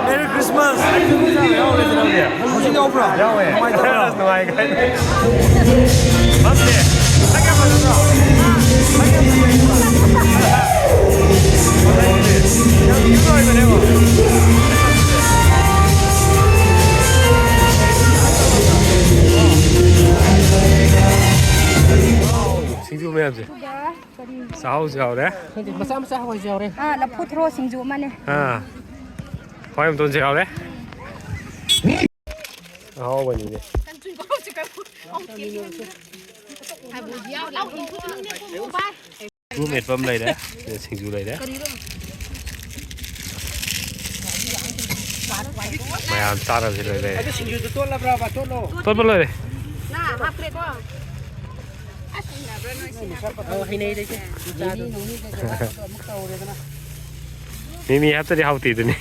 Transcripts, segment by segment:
메리 크리스마스. 무슨 오프라? 맞네. sinh em gì? Sao giàu đấy? Mà sao hỏi giàu đây? À, là phút rô sinh dụ mà nè. À, hỏi em tôn giàu đấy? Hao bao nhiêu đi? Cú mệt vâm này đấy, sinh dụ này đấy. Mày ăn ta làm gì đây? Tốt bao lời. Mimi hấp tadi hauti tu ni.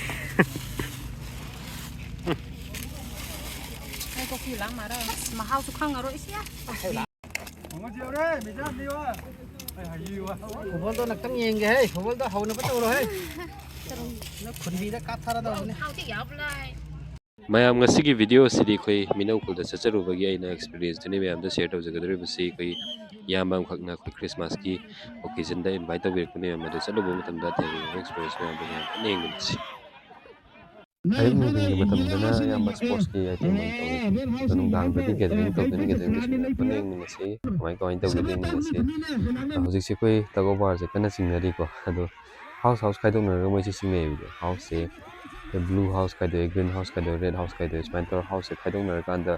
Mà hao súc khăng ở rồi xí. Phobol tu nak tengeng ke hey, phobol tu hau nak betul rồi hey. Nó KHUNBI đã cắt thara đâu ni. mayam ngasigi video sidi khoi MINOU KHUL da chacharuba gi aina experience tuni mayam da share tawjagadri basi khoi yamam khakna khoi Christmas ki occasion da invite tawir kuni mayam da chalubu matam da thai experience mayam da neng gunchi ayam ngi matam da na yam sports ki item tanung dang da gathering to tuni gathering ko neng ngi mai ko ain tawgading ngi hojik se khoi tago bar se kana singnari ko ado house khaidong na moi se singnei house se blue house ka de green house ka de red house ka de spanter house ka dong na kan da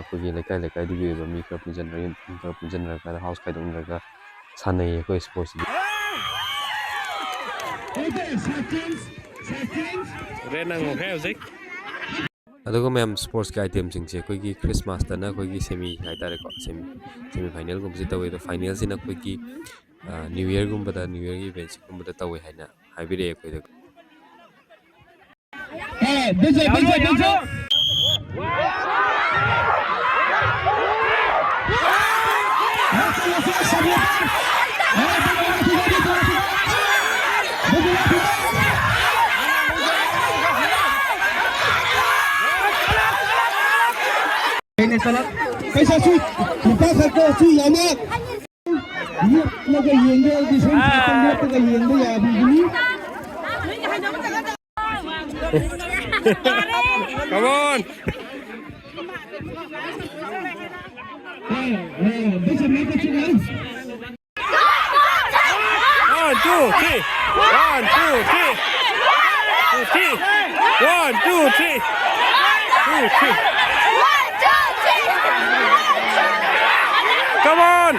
ko gi lekai du ge ba mi ka pujan ka house ka dong na ka sanai ko sports Red nang mo kaya zik. adugo mem sports ka item sing che ko gi Christmas ta na ko gi semi hai ta ko semi final gum se tawe the final sina ko gi new year gum ba da new year events gum ba da tawe hai na hai bi re ko de Bisa. Ini salah. Kaisa su, kita satu su yamna. Ini naga yenge di sini, naga yenge ya begini. Come on. One, two, three. One, two, three. One, two, three. Come on.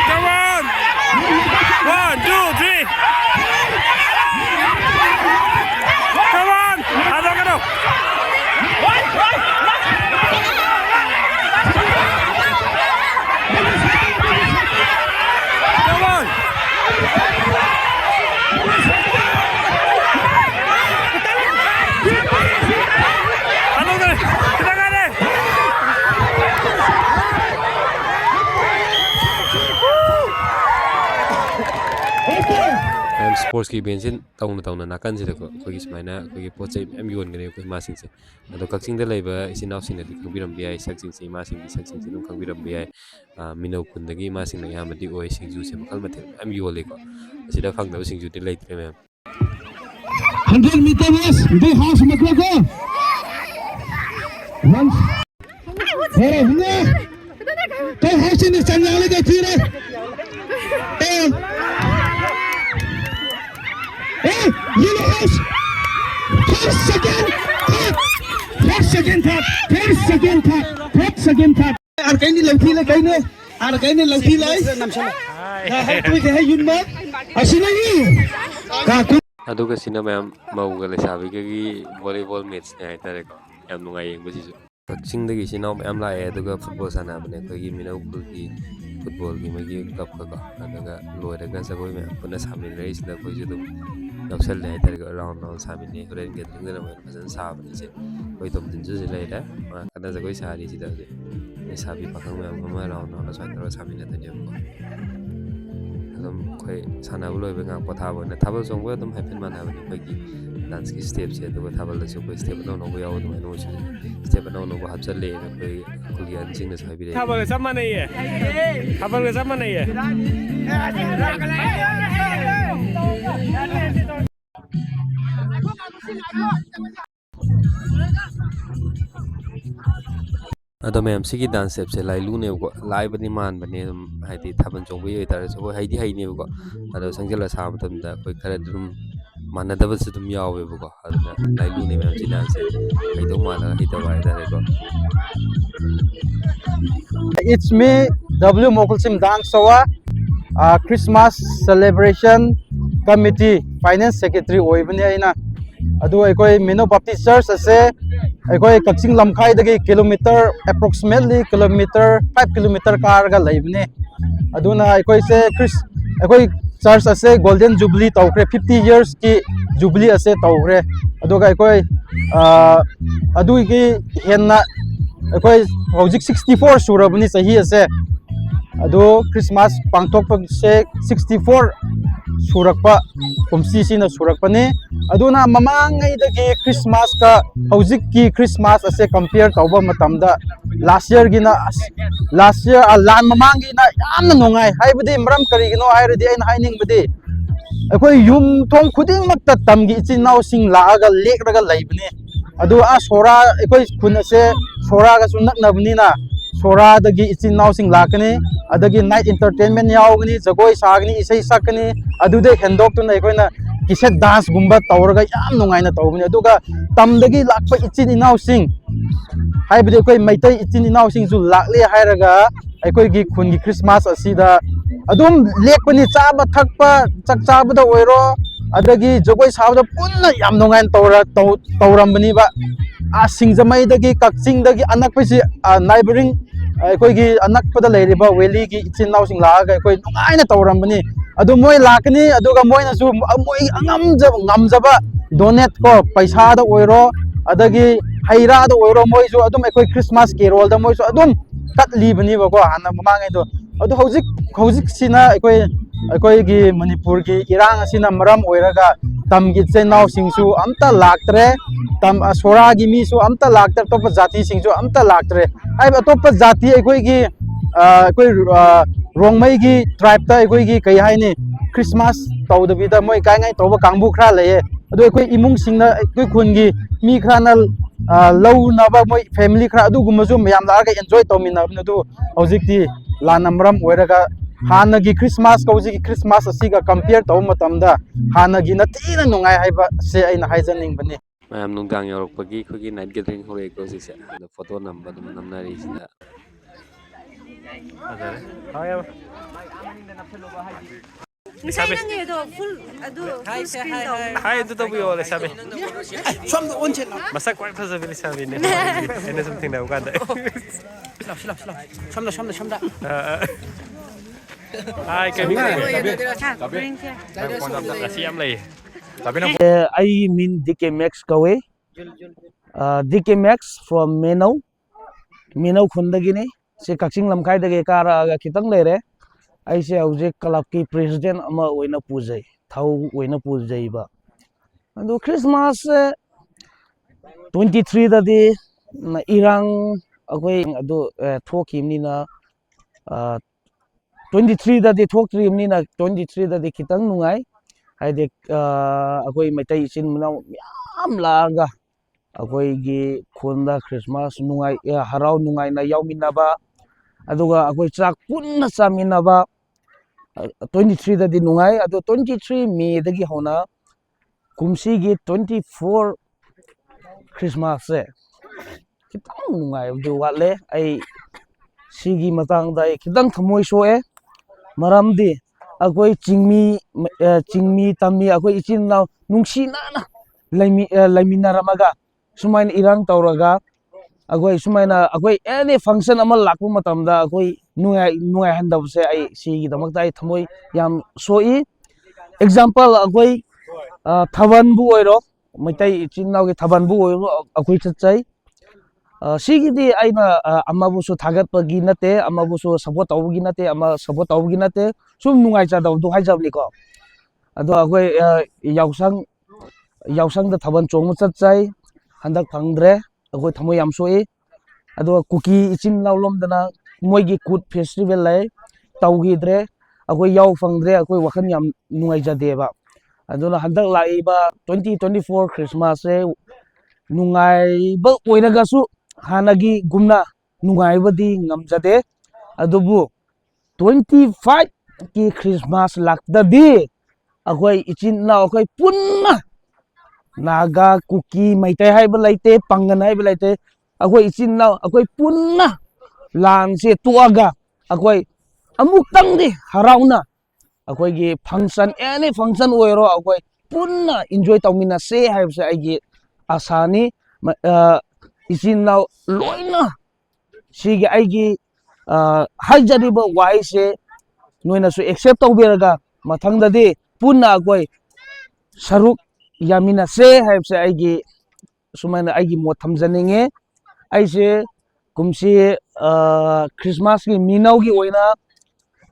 Come on. One, two, three. Come on. Adagano. Come on. sports ki bensin tauna nakan se ko gi smaina ko gi pochai em yon gane ko ma sing se ado kakching da leiba isinau sing da khangbiram bi ai sak sing se ma sing se dum khangbiram bi ai MINOU KHUL da gi ma sing na yam di oi sing ju se makal mathe em yo le ko asida phang da sing ju di leitre mem 100 meters they house makla ko once hey hunga to house ni chanjale ke thire Hey, yellow house. Third second third. Arkaini lauthi le kaine. Arkaini lauthi lai. Hai tu ke hai yun ma. Asinai. Ka ado ka sina mem mau ga le sabi ga gi volleyball match ne ai tare ko yam nungai yeng basi su kakching da gi sinau mem la ai ado ga football sana bane ko gi MINOU KHUL gi football gi magi club ka ka adaga loira ga sagoi me puna samil rai sida ko ju dum yausal le tar ga round samil ne ren ge ding da ma fasan sa bane se koi tom din ju le da ma kana sagoi sa ri sida je lesabi pakhang maya mama raw na la swan ro sami na tani ko adum khoi sana bu loi benga potha bo na thabal song bo adum happen man ha bani khoi ki dance ki step se to thabal la so ko step no no bo yaw no no chi step no no bo hapsal le na khoi khuli an jing na sabi re thabal sa man ye thabal sa man ye ado ma'am sigi dance step se lai lu ne ko lai bani man bani haidi thaban chong bi tar so haidi haini ko ado sangjala sa matam da koi khara dum mana da bas dum yaw be ko aduna lai lu ne ma'am si dance haido mala haida wa da re ko It's me, W. Mokulsim Dang Sowa, Christmas Celebration Committee Finance Secretary Oibani Aina. Adu aikoi MINOU Baptist Church ase aikoi Kakching Lamkhai dagi kilometer approximately kilometer 5 kilometer karga laibne. Aduna aikoi se aikoi church ase Golden Jubilee tawkre 50 years ki Jubilee ase tawkre. Aduga aikoi adu ki henna aikoi hojik 64 surabani sahi ase ado Christmas pangthok se 64 surakpa kumsi sina surakpani aduna mamangai dagi Christmas ka hojik ki Christmas ase compare tawba matamda last year lan mamangi na yamna nungai haibadi maram karigino hairadi ain haining badi akoi yum thong khuding makta tamgi chinau sing laaga lekraga laibani adu a sora akoi khun ase sora ga sunak nabni na sora dagi ichinau sing lakani adagi night entertainment yaugni jagoi sagni isai sakani adude hendok tu na koina kise dance gumba tawraga yam nungai na tawbni aduga tamdagi lakpa ichin inau sing haibide koi maitai ichin inau sing ju lakle hairaga aikoi gi khun gi Christmas asida adum lekpani chaba thakpa chak chabada oiro adagi jagoi sabda punna yam nungai tawrambani ba a singjamai dagi kakching dagi anakpasi neighboring aikoi gi anakpada leiriba valley gi ichinau sing laaga aikoi nungaina tawrambani adu moi lakani aduga moina su moi ngamjaba donate ko paisa da oiro adagi haira da oiro moi su adum aikoi Christmas carol da moi su adum katli bani ba ko hana mamangai do adu hojik sina aikoi gi Manipur gi irang asina maram oiraga tam gi chenau singsu amta laktre tam sora gi mi su amta laktre top jati singsu amta laktre ai top jati aikoi gi aikoi rongmai gi tribe ta aikoi gi kai haini Christmas tawdabida moi kai ngai tawba kangbu khra leye adu aikoi imung singna aikoi khun gi mi khra na lau na ba moi family khra adu gumasu mayam la ga enjoy tawmina adu hojikti lanamram oiraga hanagi Christmas kauji Christmas asiga compare taw matamda hanagi na tina nungai haiba se aina haijaning bani mayam nungdang yorok pagi khogi night gathering hore ko si se photo number dum namnari sina adare haya Misalnya nih itu full screen tau. hai itu to biyo le sabi masak kwai phasa bili sabi ne ene something na ukanda shamda hai kami siam lagi I mean DK Max kawe. DK Max from MINOU KHUNBI ni. Se Kakching Lamkhai dagi kara aga kitang lere. I se auje club ki president ama oina pujai. Thau oina pujai ba. Ando Christmas 23 dadi irang agoi ado thokimni na 23 dadi thokrimni na 23 dadi kitang nungai. Haide akoi maitai chin munau yam laga akoi gi khunda Christmas nungai harau nungai na yauminaba aduga akoi chak punna chaminaba 23 dadi nungai adu 23 me dagi hona kumsi gi 24 Christmas se kitang nungai du wale ai sigi matang dai kitang thamoi so e maramdi akoi chingmi tammi akoi ichin naw nungshi na laimina ramaga sumain irang tauraga akoi sumaina akoi any function amal lakpu matamda akoi nungai handab se ai sigi damakta ai thamoi yam soi example akoi thaban bu oiro maitai ichin naw gi thaban bu oiro akoi chachai ꯁꯤꯒꯤꯗꯤ ꯑꯩꯅ ꯑꯃꯕꯨꯁꯨ ꯊꯥꯒꯠꯄꯒꯤ ꯅꯠꯇꯦ ꯑꯃꯕꯨꯁꯨ support ꯇꯧꯕꯒꯤ ꯅꯠꯇꯦ ꯑꯃ support ꯇꯧꯕꯒꯤ ꯅꯠꯇꯦ ꯁꯨꯝ ꯅꯨꯡꯉꯥꯏꯖꯗꯕꯗꯣ ꯍꯥꯏꯖꯕꯅꯤꯀꯣ ꯑꯗꯣ ꯑꯩꯈꯣꯏ ꯌꯥꯎꯁꯪꯗ ꯊꯥꯕꯜ ꯆꯣꯡꯕ ꯆꯠꯆꯩ ꯍꯟꯗꯛ ꯐꯪꯗ꯭ꯔꯦ ꯑꯩꯈꯣꯏ ꯊꯃꯣꯏ ꯌꯥꯝ ꯁꯣꯛꯏ ꯑꯗꯨꯒ ꯀꯨꯀꯤ ꯏꯆꯤꯟ ꯏꯅꯥꯎ ꯂꯣꯝꯗꯅ ꯃꯣꯏꯒꯤ ꯀꯨꯠ ꯐꯦꯁꯇꯤꯚꯦꯜ ꯂꯩ ꯇꯧꯈꯤꯗ꯭ꯔꯦ ꯑꯩꯈꯣꯏ ꯌꯥꯎ ꯐꯪꯗ꯭ꯔꯦ ꯑꯩꯈꯣꯏ ꯋꯥꯈꯜ ꯌꯥꯝ ꯅꯨꯡꯉꯥꯏꯖꯗꯦꯕ ꯑꯗꯨꯅ ꯍꯟꯗꯛ ꯂꯥꯛꯏꯕ 2024 ꯈ꯭ꯔꯤꯁꯃꯥꯁꯁꯦ ꯅꯨꯡꯉꯥꯏꯕ ꯑꯣꯏꯔꯒꯁꯨ ꯍꯥꯟꯅꯒꯤꯒꯨꯝꯅ ꯅꯨꯡꯉꯥꯏꯕꯗꯤ ꯉꯝꯖꯗꯦ ꯑꯗꯨꯕꯨ 25ꯀꯤ ꯈ꯭ꯔꯤꯁꯃꯥꯁ ꯂꯥꯛꯇꯗꯤ ꯑꯩꯈꯣꯏ ꯏꯆꯤꯟ ꯏꯅꯥꯎ ꯑꯩꯈꯣꯏ ꯄꯨꯟꯅ ꯅꯥꯒꯥ ꯀꯨꯀꯤ ꯃꯩꯇꯩ ꯍꯥꯏꯕ ꯂꯩꯇꯦ ꯄꯥꯡꯒꯟ ꯍꯥꯏꯕ ꯂꯩꯇꯦ ꯑꯩꯈꯣꯏ ꯏꯆꯤꯟ ꯏꯅꯥꯎ ꯑꯩꯈꯣꯏ ꯄꯨꯟꯅ ꯂꯥꯟꯁꯦ ꯇꯣꯛꯑꯒ ꯑꯩꯈꯣꯏ ꯑꯃꯨꯛꯇꯪꯗꯤ ꯍꯔꯥꯎꯅ ꯑꯩꯈꯣꯏꯒꯤ ꯐꯪꯁꯟ ꯑꯦꯅꯤ ꯐꯪꯁꯟ ꯑꯣꯏꯔꯣ ꯑꯩꯈꯣꯏ ꯄꯨꯟꯅ ꯏꯟꯖꯣꯏ ꯇꯧꯃꯤꯟꯅꯁꯦ ꯍꯥꯏꯕꯁꯦ ꯑꯩꯒꯤ ꯑꯁꯥꯅꯤ ꯏꯆꯤꯟ ꯏꯅꯥꯎ ꯂꯣꯏꯅ ꯁꯤꯒꯤ ꯑꯩꯒꯤ ꯍꯥꯏꯖꯔꯤꯕ ꯋꯥꯍꯩꯁꯦ ꯅꯣꯏꯅꯁꯨ ꯑꯦꯛꯁꯦꯞ ꯇꯧꯕꯤꯔꯒ ꯃꯊꯪꯗꯗꯤ ꯄꯨꯟꯅ ꯑꯩꯈꯣই ꯁꯔꯨꯛ ꯌꯥꯃꯤꯟꯅꯁꯦ ꯍꯥꯏꯕꯁꯦ ꯑꯩꯒꯤ ꯁꯨꯃꯥꯏꯅ ꯑꯩꯒꯤ ꯃꯣꯠ ꯊꯝꯖꯅꯤꯡꯉꯦ ꯑꯩꯁꯦ ꯀꯨꯝꯁꯤ ꯈ꯭ꯔꯤꯁꯃꯥꯁꯀꯤ ꯃꯤꯅꯧꯒꯤ ꯑꯣꯏꯅ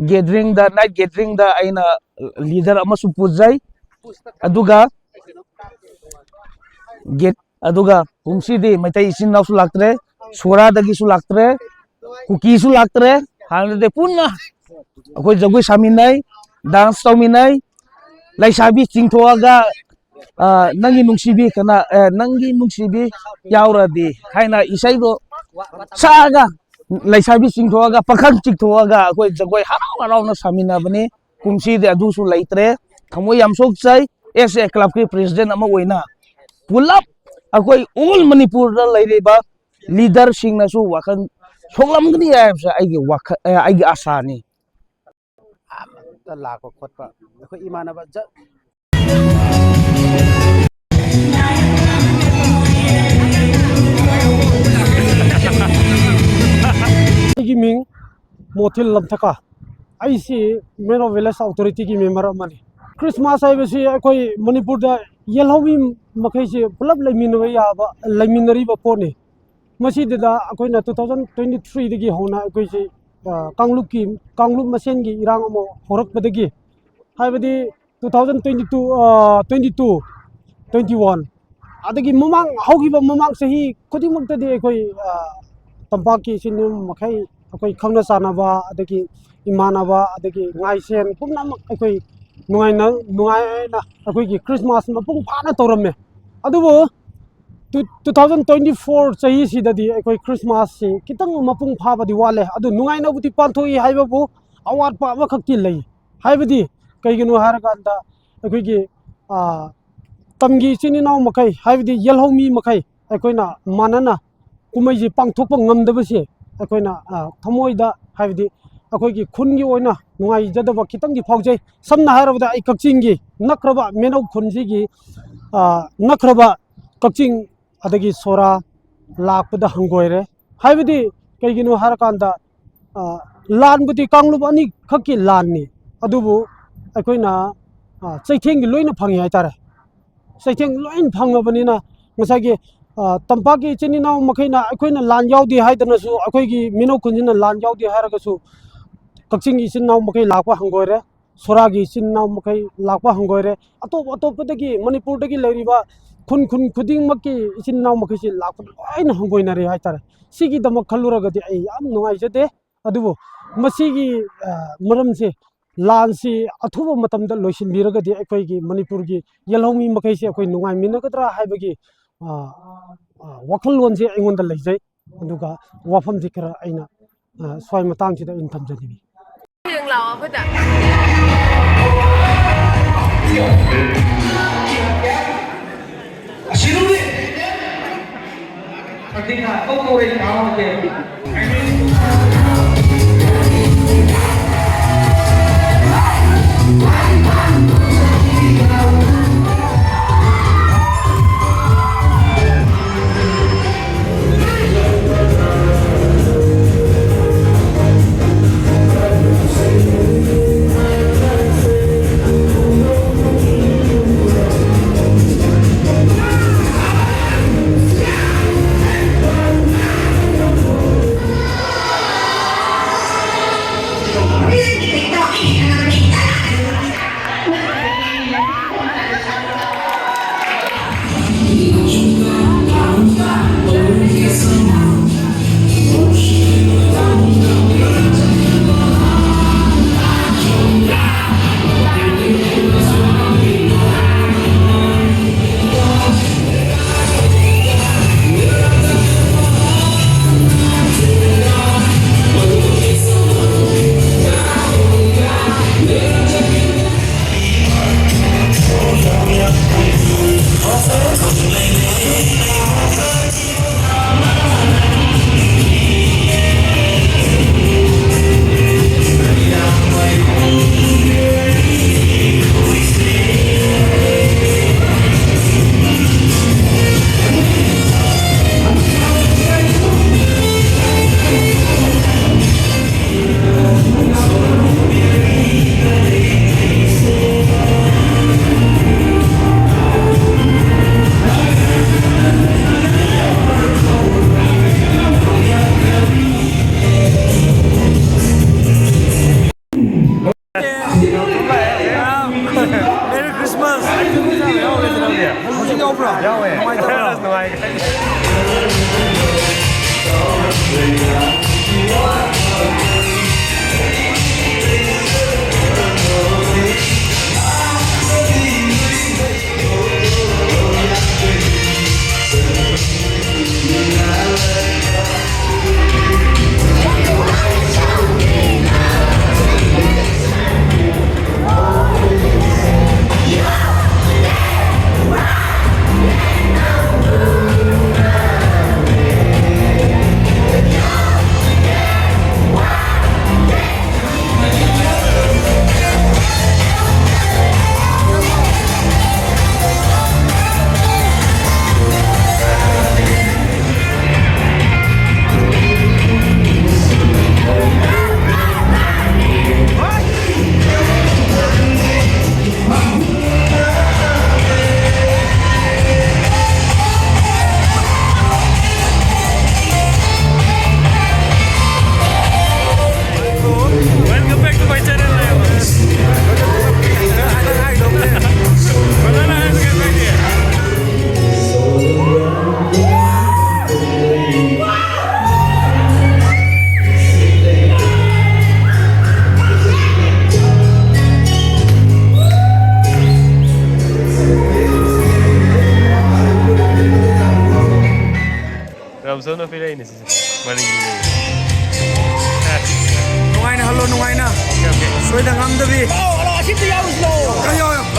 ꯒꯦꯗꯔꯤꯡꯗ ꯅꯥꯏꯠ ꯒꯦꯗꯔꯤꯡꯗ ꯑꯩꯅ ꯂꯤꯗꯔ ꯑꯃꯁꯨ ꯄꯨꯖꯩ ꯑꯗꯨꯒ ꯀꯨꯝꯁꯤꯗꯤ ꯃꯩꯇꯩ ꯏꯆꯤꯟ ꯏꯅꯥꯎꯁꯨ ꯂꯥꯛꯇ꯭ꯔꯦ ꯁꯣꯔꯥꯗꯒꯤꯁꯨ ꯂꯥꯛꯇ꯭ꯔꯦ ꯀꯨꯀꯤꯁꯨ ꯂꯥꯛꯇ꯭ꯔꯦ ꯍꯥꯟꯅꯗꯤ ꯄꯨꯟꯅ ꯑꯩꯈꯣꯏ ꯖꯒꯣꯏ ꯁꯥꯃꯤꯟꯅꯩ ꯗꯥꯟꯁ ꯇꯧꯃꯤꯟꯅꯩ ꯂꯩꯁꯥꯕꯤ ꯆꯤꯡꯊꯣꯛꯑꯒ ꯅꯪꯒꯤ ꯅꯨꯡꯁꯤꯕꯤ ꯅꯪꯒꯤ ꯅꯨꯡꯁꯤꯕꯤ ꯌꯥꯎꯔꯗꯤ ꯍꯥꯏꯅ ꯏꯁꯩꯗꯣ ꯁꯛꯑꯒ ꯂꯩꯁꯥꯕꯤ ꯆꯤꯡꯊꯣꯛꯑꯒ ꯄꯥꯈꯪ ꯆꯤꯡꯊꯣꯛꯑꯒ ꯑꯩꯈꯣꯏ ꯖꯒꯣꯏ ꯍꯔꯥꯎ ꯍꯔꯥꯎꯅ ꯁꯥꯃꯤꯟꯅꯕꯅꯤ ꯀꯨꯝꯁꯤꯗꯤ ꯑꯗꯨꯁꯨ ꯂꯩꯇ꯭ꯔꯦ ꯊꯃꯣꯏ ꯌꯥꯝ ꯁꯣꯛꯆꯩ ꯑꯦꯁ ꯑꯦ ꯀ꯭ꯂꯕꯀꯤ ꯄ꯭ꯔꯦꯁꯤꯗꯦꯟꯠ ꯑꯃ ꯑꯣꯏꯅ ꯄꯨꯂꯞ ꯑꯩꯈꯣꯏ ꯑꯣꯜ ꯃꯅꯤꯄꯨꯔꯗ ꯂꯩꯔꯤꯕ ꯂꯤꯗꯔꯁꯤꯡꯅꯁꯨ ꯋꯥꯈꯜ ꯁꯣꯛꯂꯝꯒꯅꯤ ꯍꯥꯏꯕꯁꯦ ꯑꯩꯒꯤ ꯑꯁꯥꯅꯤ ꯂꯥꯛꯄ ꯈꯣꯠꯄ ꯑꯩꯈꯣꯏ ꯏꯃꯥꯟꯅꯕ ꯑꯩꯒꯤ ꯃꯤꯡ ꯃꯣꯊꯤꯜ ꯂꯝꯊꯀꯥ ꯑꯩꯁꯤ ꯃꯦꯟ ꯑꯣꯐ ꯚꯤꯂꯦꯖ ꯑꯣꯊꯣꯔꯤꯇꯤꯒꯤ ꯃꯦꯝꯕꯔ ꯑꯃꯅꯤ ꯈ꯭ꯔꯤꯁꯃꯥꯁ ꯍꯥꯏꯕꯁꯤ ꯑꯩꯈꯣꯏ ꯃꯅꯤꯄꯨꯔꯗ ꯌꯦꯜꯍꯧꯃꯤ ꯃꯈꯩꯁꯤ ꯄꯨꯂꯞ ꯂꯩꯃꯤꯟꯅꯕ ꯌꯥꯕ ꯂꯩꯃꯤꯟꯅꯔꯤꯕ ꯄꯣꯠꯅꯤ ꯃꯁꯤꯗ ꯑꯩꯈꯣꯏꯅ 2023ꯗꯒꯤ ꯍꯧꯅ ꯑꯩꯈꯣꯏꯁꯤ ꯀꯥꯡꯂꯨꯞ ꯃꯁꯦꯟꯒꯤ ꯏꯔꯥꯡ ꯑꯃ ꯍꯧꯔꯛꯄꯗꯒꯤ ꯍꯥꯏꯕꯗꯤ 2022 21 ꯑꯗꯒꯤ ꯍꯧꯈꯤꯕ ꯃꯃꯥꯡ ꯆꯍꯤ ꯈꯨꯗꯤꯡꯃꯛꯇꯗꯤ ꯑꯩꯈꯣꯏ ꯇꯝꯄꯥꯛꯀꯤ ꯏꯆꯤꯟ ꯏꯅꯥꯎ ꯃꯈꯩ ꯑꯩꯈꯣꯏ ꯈꯪꯅ ꯆꯥꯟꯅꯕ ꯑꯗꯒꯤ ꯏꯃꯥꯟꯅꯕ ꯑꯗꯒꯤ ꯉꯥꯏꯁꯦꯟ ꯄꯨꯝꯅꯃꯛ ꯑꯩꯈꯣꯏ ꯅꯨꯡꯉꯥꯏꯅ ꯑꯩꯈꯣꯏꯒꯤ ꯈ꯭ꯔꯤꯁꯃꯥꯁ ꯃꯄꯨꯡ ꯐꯥꯅ ꯇꯧꯔꯝꯃꯦ ꯑꯗꯨꯕꯨ 2024 ꯆꯍꯤꯁꯤꯗꯗꯤ ꯑꯩꯈꯣꯏ ꯈ꯭ꯔꯤꯁꯃꯥꯁꯁꯤ ꯈꯤꯇꯪ ꯃꯄꯨꯡ ꯐꯥꯕꯗꯤ ꯋꯥꯠꯂꯦ ꯑꯗꯨ ꯅꯨꯡꯉꯥꯏꯅꯕꯨꯗꯤ ꯄꯥꯡꯊꯣꯛꯏ ꯍꯥꯏꯕꯕꯨ ꯑꯋꯥꯠꯄ ꯑꯃꯈꯛꯇꯤ ꯂꯩ ꯍꯥꯏꯕꯗꯤ ꯀꯩꯒꯤꯅꯣ ꯍꯥꯏꯔꯀꯥꯟꯗ ꯑꯩꯈꯣꯏꯒꯤ ꯇꯝꯒꯤ ꯏꯆꯤꯟ ꯏꯅꯥꯎ ꯃꯈꯩ ꯍꯥꯏꯕꯗꯤ ꯌꯦꯜꯍꯧꯃꯤ ꯃꯈꯩ ꯑꯩꯈꯣꯏꯅ ꯃꯥꯟꯅꯅ ꯀꯨꯝꯍꯩꯁꯤ ꯄꯥꯡꯊꯣꯛꯄ ꯉꯝꯗꯕꯁꯦ ꯑꯩꯈꯣꯏꯅ ꯊꯃꯣꯏꯗ ꯍꯥꯏꯕꯗꯤ ꯑꯩꯈꯣꯏꯒꯤ ꯈꯨꯟꯒꯤ ꯑꯣꯏꯅ ꯅꯨꯡꯉꯥꯏꯖꯗꯕ ꯈꯤꯇꯪꯗꯤ ꯐꯥꯎꯖꯩ ꯁꯝꯅ ꯍꯥꯏꯔꯕꯗ ꯑꯩ ꯀꯛꯆꯤꯡꯒꯤ ꯅꯛꯈ꯭ꯔꯕ ꯃꯦꯅꯧ ꯈꯨꯟꯁꯤꯒꯤ ꯅꯛꯈ꯭ꯔꯕ ꯀꯛꯆꯤꯡ ꯑꯗꯒꯤ ꯁꯣꯔꯥ ꯂꯥꯛꯄꯗ ꯍꯪꯒꯣꯏꯔꯦ ꯍꯥꯏꯕꯗꯤ ꯀꯩꯒꯤꯅꯣ ꯍꯥꯏꯔꯀꯥꯟꯗ ꯂꯥꯟꯕꯨꯗꯤ ꯀꯥꯡꯂꯨꯞ ꯑꯅꯤꯈꯛꯀꯤ ꯂꯥꯟꯅꯤ ꯑꯗꯨꯕꯨ ꯑꯩꯈꯣꯏꯅ ꯆꯩꯊꯦꯡꯒꯤ ꯂꯣꯏꯅ ꯐꯪꯉꯤ ꯍꯥꯏꯇꯥꯔꯦ ꯆꯩꯊꯦꯡ ꯂꯣꯏꯅ ꯐꯪꯉꯕꯅꯤꯅ ꯉꯁꯥꯏꯒꯤ ꯇꯝꯄꯥꯛꯀꯤ ꯏꯆꯤꯟ ꯏꯅꯥꯎ ꯃꯈꯩꯅ ꯑꯩꯈꯣꯏꯅ ꯂꯥꯟ ꯌꯥꯎꯗꯦ ꯍꯥꯏꯗꯅꯁꯨ ꯑꯩꯈꯣꯏꯒꯤ ꯃꯤꯅꯧ ꯈꯨꯟꯁꯤꯅ ꯂꯥꯟ ꯌꯥꯎꯗꯦ ꯍꯥꯏꯔꯒꯁꯨ ꯀꯛꯆꯤꯡꯒꯤ ꯏꯆꯤꯟ ꯏꯅꯥꯎ ꯃꯈꯩ ꯂꯥꯛꯄ ꯍꯪꯒꯣꯏꯔꯦ ꯁꯣꯔꯥꯒꯤ ꯏꯆꯤꯟ ꯏꯅꯥꯎ ꯃꯈꯩ ꯂꯥꯛꯄ ꯍꯪꯒꯣꯏꯔꯦ ꯑꯇꯣꯞꯄꯗꯒꯤ ꯃꯅꯤꯄꯨꯔꯗꯒꯤ ꯂꯩꯔꯤꯕ ꯈꯨꯟ ꯈꯨꯗꯤꯡꯃꯛꯀꯤ ꯏꯆꯤꯟ ꯏꯅꯥꯎ ꯃꯈꯩꯁꯤ ꯂꯥꯛꯄꯗ ꯂꯣꯏꯅ ꯍꯪꯒꯣꯏꯅꯔꯦ ꯍꯥꯏꯇꯥꯔꯦ ꯁꯤꯒꯤꯗꯃꯛ ꯈꯜꯂꯨꯔꯒꯗꯤ ꯑꯩ ꯌꯥꯝ ꯅꯨꯡꯉꯥꯏꯖꯗꯦ ꯑꯗꯨꯕꯨ ꯃꯁꯤꯒꯤ ꯃꯔꯝꯁꯦ ꯂꯥꯟꯁꯤ ꯑꯊꯨꯕ ꯃꯇꯝꯗ ꯂꯣꯏꯁꯤꯟꯕꯤꯔꯒꯗꯤ ꯑꯩꯈꯣꯏꯒꯤ ꯃꯅꯤꯄꯨꯔꯒꯤ ꯌꯦꯜꯍꯧꯃꯤ ꯃꯈꯩꯁꯦ ꯑꯩꯈꯣꯏ ꯅꯨꯡꯉꯥꯏꯃꯤꯟꯅꯒꯗ꯭ꯔꯥ ꯍꯥꯏꯕꯒꯤ ꯋꯥꯈꯜꯂꯣꯟꯁꯦ ꯑꯩꯉꯣꯟꯗ ꯂꯩꯖꯩ ꯑꯗꯨꯒ ꯋꯥꯐꯝꯁꯤ ꯈꯔ ꯑꯩꯅ ꯁ꯭ꯋꯥꯏ ꯃꯇꯥꯡꯁꯤꯗ ꯑꯩꯅ ꯊꯝꯖꯅꯤꯡꯉꯤ Soy na ngamdabi. Oh, ala, asin to yaw slow. Kayo.